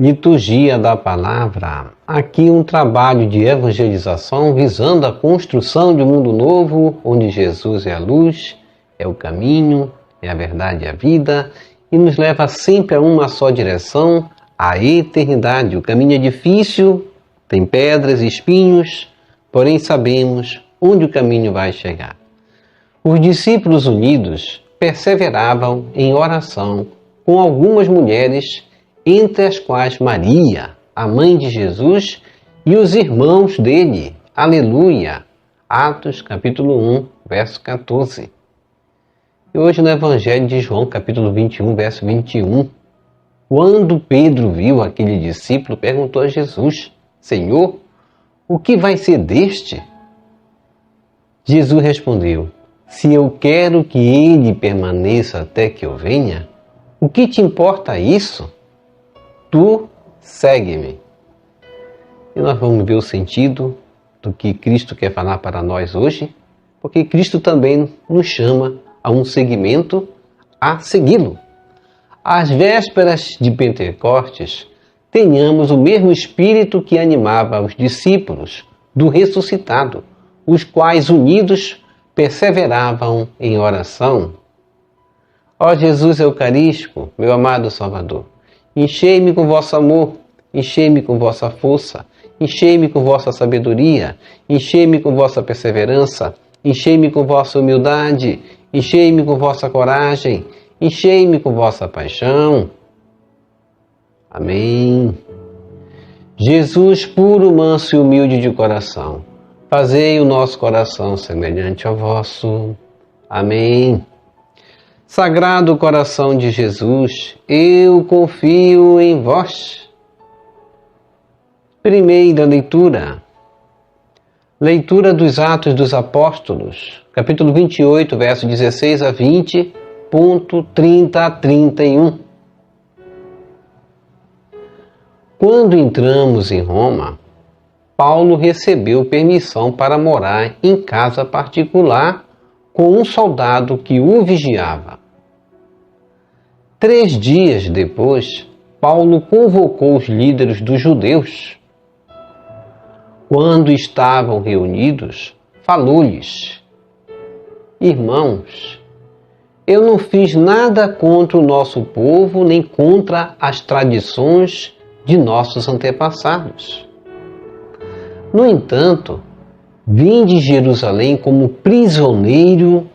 Liturgia da Palavra. Aqui um trabalho de evangelização visando a construção de um mundo novo, onde Jesus é a luz, é o caminho, é a verdade e a vida, e nos leva sempre a uma só direção, a eternidade. O caminho é difícil, tem pedras e espinhos, porém sabemos onde o caminho vai chegar. Os discípulos unidos perseveravam em oração com algumas mulheres, entre as quais Maria, a mãe de Jesus, e os irmãos dele. Aleluia! Atos capítulo 1, verso 14. E hoje no Evangelho de João, capítulo 21, verso 21, quando Pedro viu aquele discípulo, perguntou a Jesus: Senhor, o que vai ser deste? Jesus respondeu: se eu quero que ele permaneça até que eu venha, o que te importa isso? Tu segue-me. E nós vamos ver o sentido do que Cristo quer falar para nós hoje, porque Cristo também nos chama a um seguimento, a segui-lo. Às vésperas de Pentecostes, tenhamos o mesmo espírito que animava os discípulos do ressuscitado, os quais unidos perseveravam em oração. Ó Jesus Eucarístico, meu amado Salvador, enchei-me com vosso amor, enchei-me com vossa força, enchei-me com vossa sabedoria, enchei-me com vossa perseverança, enchei-me com vossa humildade, enchei-me com vossa coragem, enchei-me com vossa paixão. Amém. Jesus, puro, manso e humilde de coração, fazei o nosso coração semelhante ao vosso. Amém. Sagrado coração de Jesus, eu confio em vós. Primeira leitura. Leitura dos Atos dos Apóstolos, capítulo 28, verso 16 a 20, ponto 30 a 31. Quando entramos em Roma, Paulo recebeu permissão para morar em casa particular com um soldado que o vigiava. 3 dias depois, Paulo convocou os líderes dos judeus. Quando estavam reunidos, falou-lhes: Irmãos, eu não fiz nada contra o nosso povo, nem contra as tradições de nossos antepassados. No entanto, vim de Jerusalém como prisioneiro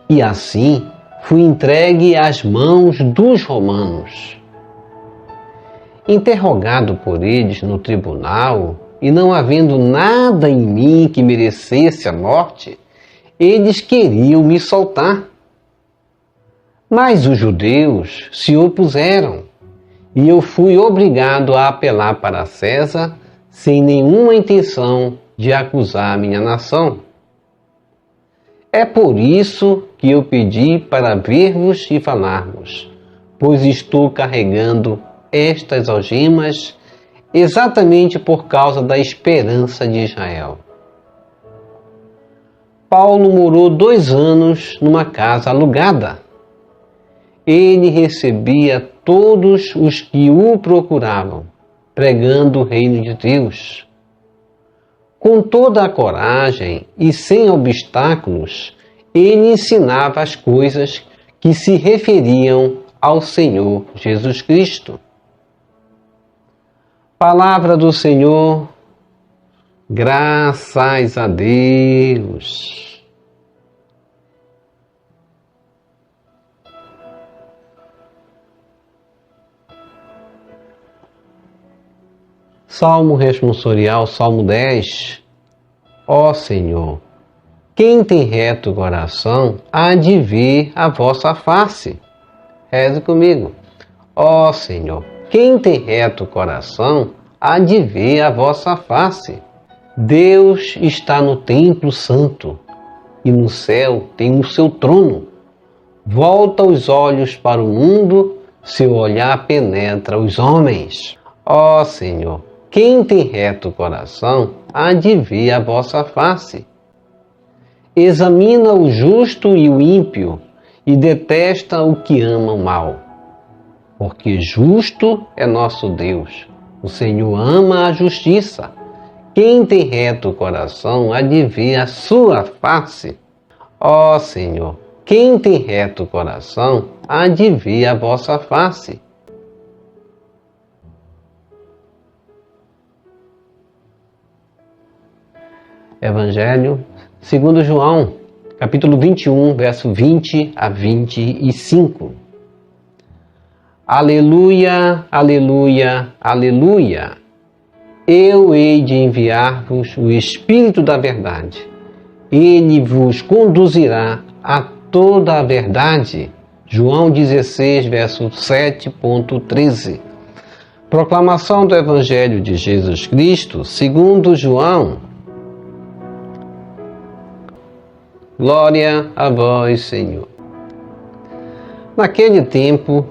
e assim fui entregue às mãos dos romanos. Interrogado por eles no tribunal e não havendo nada em mim que merecesse a morte, eles queriam me soltar. Mas os judeus se opuseram e eu fui obrigado a apelar para César sem nenhuma intenção de acusar a minha nação. É por isso que eu pedi para ver-vos e falar-vos, pois estou carregando estas algemas exatamente por causa da esperança de Israel. Paulo morou 2 anos numa casa alugada. Ele recebia todos os que o procuravam, pregando o reino de Deus. Com toda a coragem e sem obstáculos, ele ensinava as coisas que se referiam ao Senhor Jesus Cristo. Palavra do Senhor, graças a Deus. Salmo responsorial, Salmo 10. Ó Senhor, quem tem reto coração há de ver a vossa face. Reze comigo. Ó Senhor, quem tem reto coração há de ver a vossa face. Deus está no templo santo e no céu tem o seu trono. Volta os olhos para o mundo, seu olhar penetra os homens. Ó Senhor, quem tem reto coração há de ver a vossa face. Examina o justo e o ímpio e detesta o que ama o mal. Porque justo é nosso Deus, O Senhor ama a justiça. Quem tem reto coração há de ver a sua face. Ó Senhor, quem tem reto coração há de ver a vossa face. Evangelho segundo João, capítulo 21, verso 20 a 25. Aleluia, aleluia, aleluia. Eu hei de enviar-vos o Espírito da verdade. Ele vos conduzirá a toda a verdade. João 16, verso 7.13. Proclamação do Evangelho de Jesus Cristo, segundo João. Glória a vós, Senhor. Naquele tempo,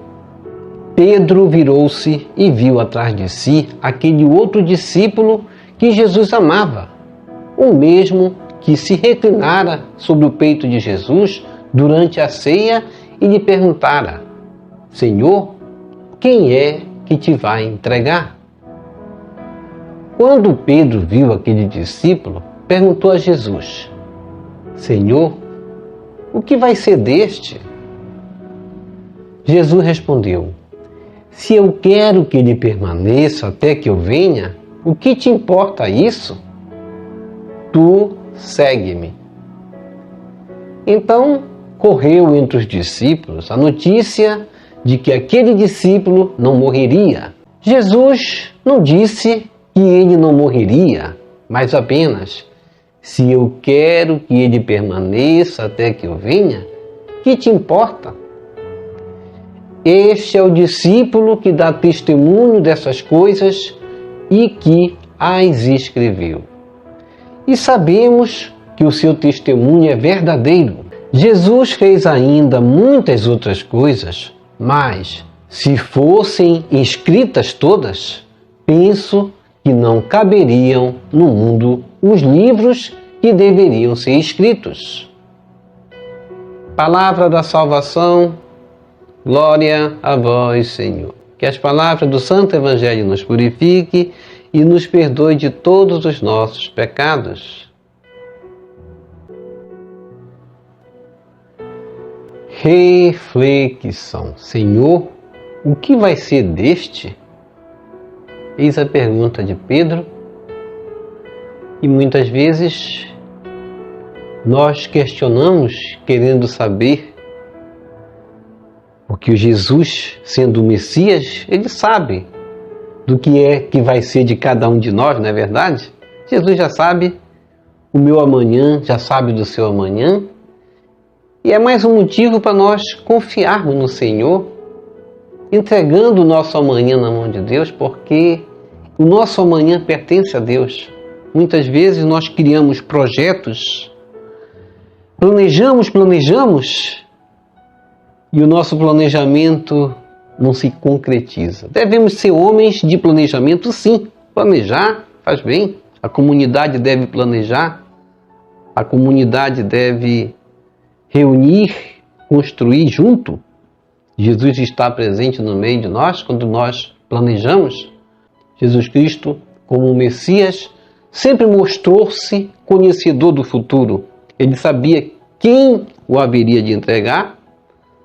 Pedro virou-se e viu atrás de si aquele outro discípulo que Jesus amava, o mesmo que se reclinara sobre o peito de Jesus durante a ceia e lhe perguntara: Senhor, quem é que te vai entregar? Quando Pedro viu aquele discípulo, perguntou a Jesus: Senhor, o que vai ser deste? Jesus respondeu: Se eu quero que ele permaneça até que eu venha, o que te importa isso? Tu segue-me. Então correu entre os discípulos a notícia de que aquele discípulo não morreria. Jesus não disse que ele não morreria, mas apenas: se eu quero que ele permaneça até que eu venha, que te importa? Este é o discípulo que dá testemunho dessas coisas e que as escreveu. E sabemos que o seu testemunho é verdadeiro. Jesus fez ainda muitas outras coisas, mas se fossem escritas todas, penso que não caberiam no mundo os livros que deveriam ser escritos. Palavra da salvação, glória a vós, Senhor. Que as palavras do Santo Evangelho nos purifique e nos perdoe de todos os nossos pecados. Reflexão. Senhor, o que vai ser deste? Eis a pergunta de Pedro. E muitas vezes nós questionamos querendo saber, porque Jesus, sendo o Messias, ele sabe do que é que vai ser de cada um de nós, não é verdade? Jesus já sabe o meu amanhã, já sabe do seu amanhã. E é mais um motivo para nós confiarmos no Senhor, entregando o nosso amanhã na mão de Deus, porque o nosso amanhã pertence a Deus. Muitas vezes nós criamos projetos, planejamos, e o nosso planejamento não se concretiza. Devemos ser homens de planejamento, sim. Planejar faz bem. A comunidade deve planejar. A comunidade deve reunir, construir junto. Jesus está presente no meio de nós quando nós planejamos. Jesus Cristo, como o Messias, sempre mostrou-se conhecedor do futuro. Ele sabia quem o haveria de entregar,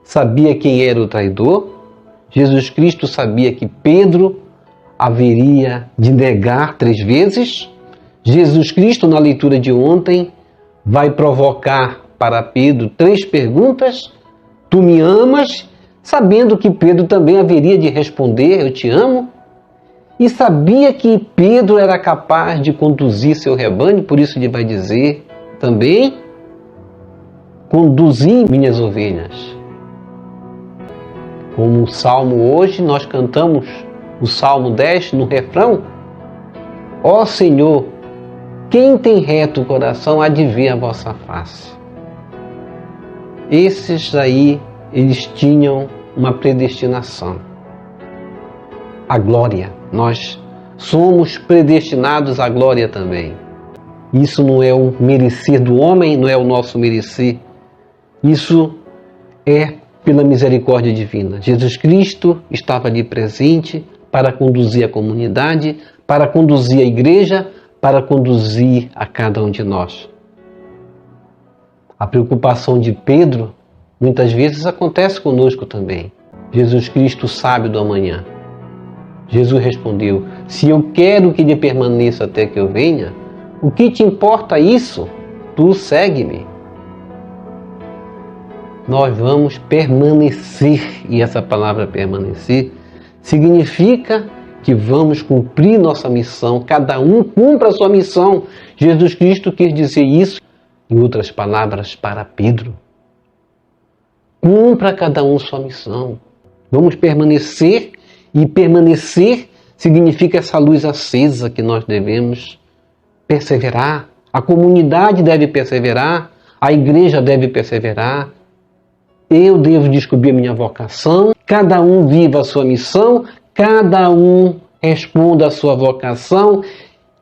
sabia quem era o traidor. Jesus Cristo sabia que Pedro haveria de negar 3 vezes. Jesus Cristo, na leitura de ontem, vai provocar para Pedro 3 perguntas. Tu me amas? Sabendo que Pedro também haveria de responder, eu te amo. E sabia que Pedro era capaz de conduzir seu rebanho, por isso ele vai dizer também: conduzi minhas ovelhas. Como o Salmo hoje, nós cantamos o Salmo 10 no refrão: ó Senhor, quem tem reto coração há de ver a vossa face. Esses aí, eles tinham uma predestinação. A glória. Nós somos predestinados à glória também. Isso não é o merecer do homem, não é o nosso merecer. Isso é pela misericórdia divina. Jesus Cristo estava ali presente para conduzir a comunidade, para conduzir a igreja, para conduzir a cada um de nós. A preocupação de Pedro muitas vezes acontece conosco também. Jesus Cristo sabe do amanhã. Jesus respondeu: se eu quero que ele permaneça até que eu venha, o que te importa isso? Tu segue-me. Nós vamos permanecer, e essa palavra permanecer significa que vamos cumprir nossa missão, cada um cumpra a sua missão. Jesus Cristo quis dizer isso, em outras palavras, para Pedro. Cumpra cada um sua missão. Vamos permanecer, e permanecer significa essa luz acesa que nós devemos perseverar. A comunidade deve perseverar, a igreja deve perseverar. Eu devo descobrir a minha vocação, cada um viva a sua missão, cada um responda a sua vocação.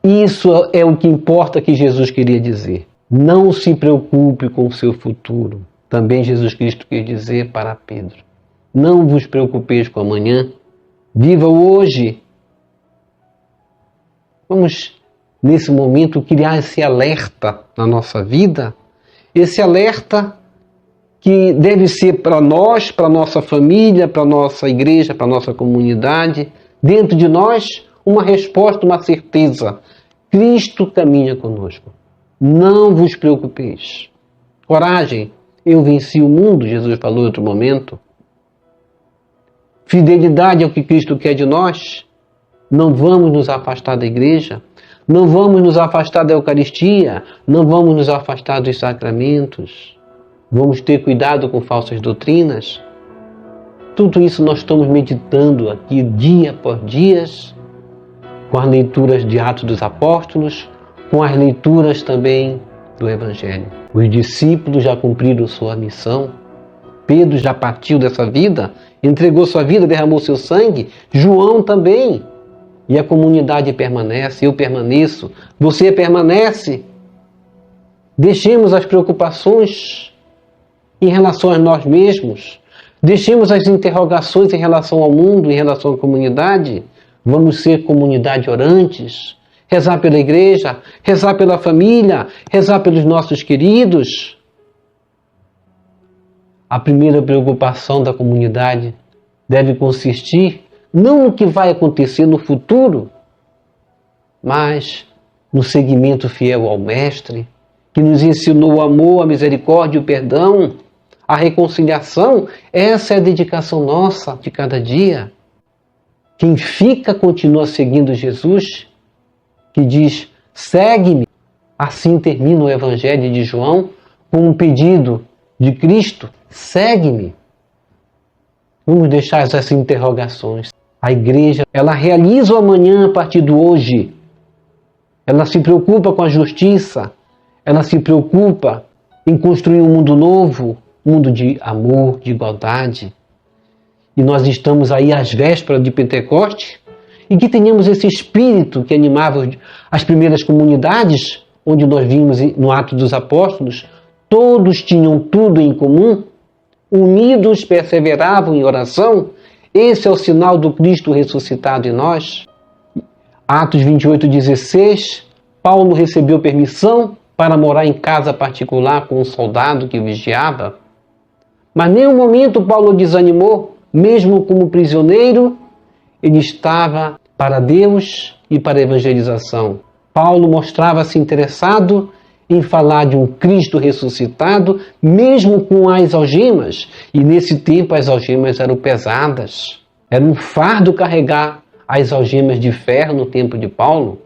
Isso é o que importa, que Jesus queria dizer. Não se preocupe com o seu futuro. Também Jesus Cristo quis dizer para Pedro: não vos preocupeis com amanhã, viva o hoje. Vamos, nesse momento, criar esse alerta na nossa vida, esse alerta que deve ser para nós, para a nossa família, para a nossa igreja, para a nossa comunidade. Dentro de nós, uma resposta, uma certeza: Cristo caminha conosco. Não vos preocupeis. Coragem, eu venci o mundo, Jesus falou em outro momento. Fidelidade ao que Cristo quer de nós. Não vamos nos afastar da igreja, não vamos nos afastar da Eucaristia, não vamos nos afastar dos sacramentos. Vamos ter cuidado com falsas doutrinas. Tudo isso nós estamos meditando aqui dia após dia, com as leituras de Atos dos Apóstolos, com as leituras também do Evangelho. Os discípulos já cumpriram sua missão. Pedro já partiu dessa vida, entregou sua vida, derramou seu sangue. João também. E a comunidade permanece, eu permaneço, você permanece. Deixemos as preocupações em relação a nós mesmos. Deixemos as interrogações em relação ao mundo, em relação à comunidade. Vamos ser comunidade orantes, rezar pela igreja, rezar pela família, rezar pelos nossos queridos. A primeira preocupação da comunidade deve consistir não no que vai acontecer no futuro, mas no seguimento fiel ao Mestre, que nos ensinou o amor, a misericórdia, o perdão, a reconciliação. Essa é a dedicação nossa de cada dia. Quem fica continua seguindo Jesus, que diz: segue-me. Assim termina o Evangelho de João com um pedido de Cristo: segue-me. Vamos deixar essas interrogações. A igreja, ela realiza o amanhã a partir do hoje. Ela se preocupa com a justiça. Ela se preocupa em construir um mundo novo, um mundo de amor, de igualdade. E nós estamos aí às vésperas de Pentecostes, e que tenhamos esse espírito que animava as primeiras comunidades, onde nós vimos no Atos dos Apóstolos, todos tinham tudo em comum, unidos perseveravam em oração. Esse é o sinal do Cristo ressuscitado em nós. Atos 28:16, Paulo recebeu permissão para morar em casa particular com um soldado que vigiava. Mas em nenhum momento Paulo desanimou. Mesmo como prisioneiro, ele estava para Deus e para a evangelização. Paulo mostrava-se interessado em falar de um Cristo ressuscitado, mesmo com as algemas. E nesse tempo as algemas eram pesadas. Era um fardo carregar as algemas de ferro no tempo de Paulo.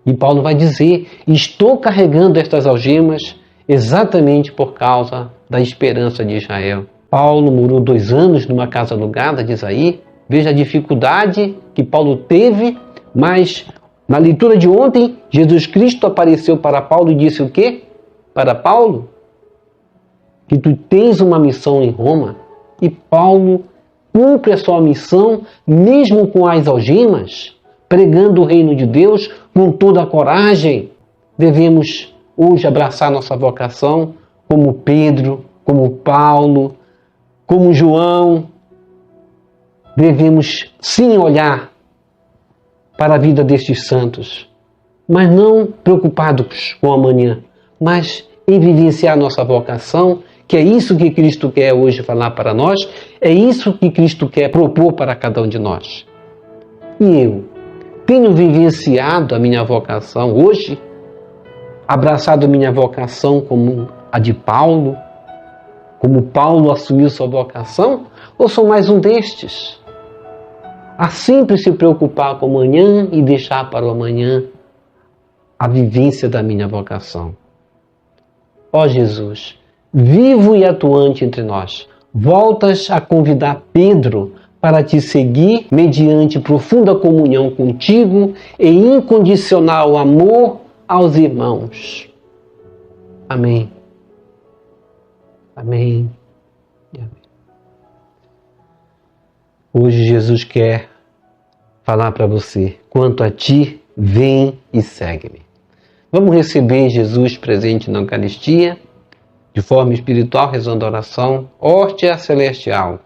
E Paulo vai dizer: estou carregando estas algemas exatamente por causa da esperança de Israel. Paulo morou 2 anos numa casa alugada, diz aí. Veja a dificuldade que Paulo teve, mas na leitura de ontem, Jesus Cristo apareceu para Paulo e disse o quê? Para Paulo, que tu tens uma missão em Roma. E Paulo cumpre a sua missão, mesmo com as algemas, pregando o reino de Deus com toda a coragem. Devemos hoje abraçar nossa vocação como Pedro, como Paulo, como João. devemos sim olhar para a vida destes santos, mas não preocupados com o amanhã, mas em vivenciar nossa vocação, que é isso que Cristo quer hoje falar para nós, é isso que Cristo quer propor para cada um de nós. E eu tenho vivenciado a minha vocação hoje, abraçado minha vocação como a de Paulo, como Paulo assumiu sua vocação, ou sou mais um destes? A sempre se preocupar com o amanhã e deixar para o amanhã a vivência da minha vocação. Ó Jesus, vivo e atuante entre nós, voltas a convidar Pedro para te seguir mediante profunda comunhão contigo e incondicional amor aos irmãos. Amém. Amém. E amém. Hoje Jesus quer falar para você, quanto a ti, vem e segue-me. Vamos receber Jesus presente na Eucaristia, de forma espiritual, rezando a oração. Hóstia celestial,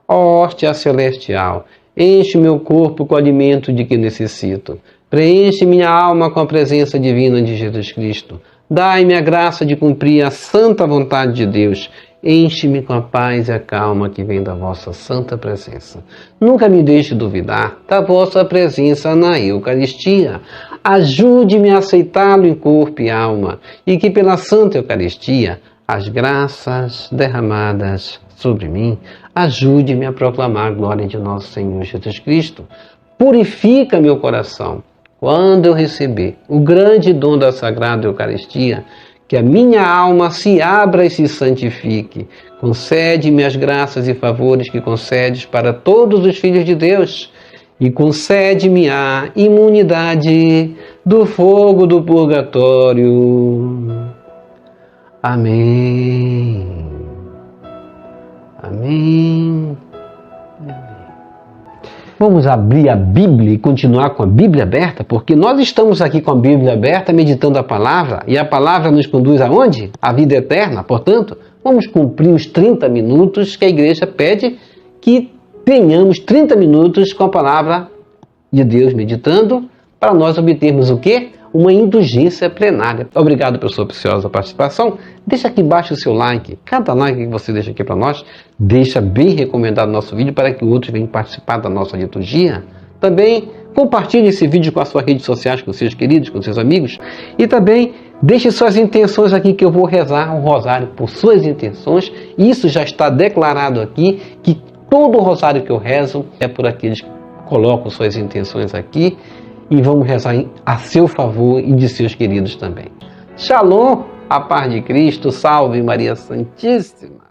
hóstia celestial, enche meu corpo com o alimento de que necessito. Preenche minha alma com a presença divina de Jesus Cristo. Dai-me a graça de cumprir a santa vontade de Deus. Enche-me com a paz e a calma que vem da vossa santa presença. Nunca me deixe duvidar da vossa presença na Eucaristia. Ajude-me a aceitá-lo em corpo e alma, e que pela Santa Eucaristia, as graças derramadas sobre mim, ajude-me a proclamar a glória de nosso Senhor Jesus Cristo. Purifica meu coração. Quando eu receber o grande dom da Sagrada Eucaristia, que a minha alma se abra e se santifique. Concede-me as graças e favores que concedes para todos os filhos de Deus, e concede-me a imunidade do fogo do purgatório. Amém. Amém. Vamos abrir a Bíblia e continuar com a Bíblia aberta, porque nós estamos aqui com a Bíblia aberta, meditando a palavra, e a palavra nos conduz aonde? À vida eterna. Portanto, vamos cumprir os 30 minutos que a igreja pede que tenhamos 30 minutos com a palavra de Deus meditando, para nós obtermos o quê? Uma indulgência plenária. Obrigado pela sua preciosa participação. Deixa aqui embaixo o seu like. Cada like que você deixa aqui para nós, deixa bem recomendado o nosso vídeo para que outros venham participar da nossa liturgia. Também compartilhe esse vídeo com as suas redes sociais, com seus queridos, com seus amigos. E também deixe suas intenções aqui, que eu vou rezar um rosário por suas intenções. Isso já está declarado aqui, que todo o rosário que eu rezo é por aqueles que colocam suas intenções aqui. E vamos rezar a seu favor e de seus queridos também. Shalom, a paz de Cristo, salve Maria Santíssima.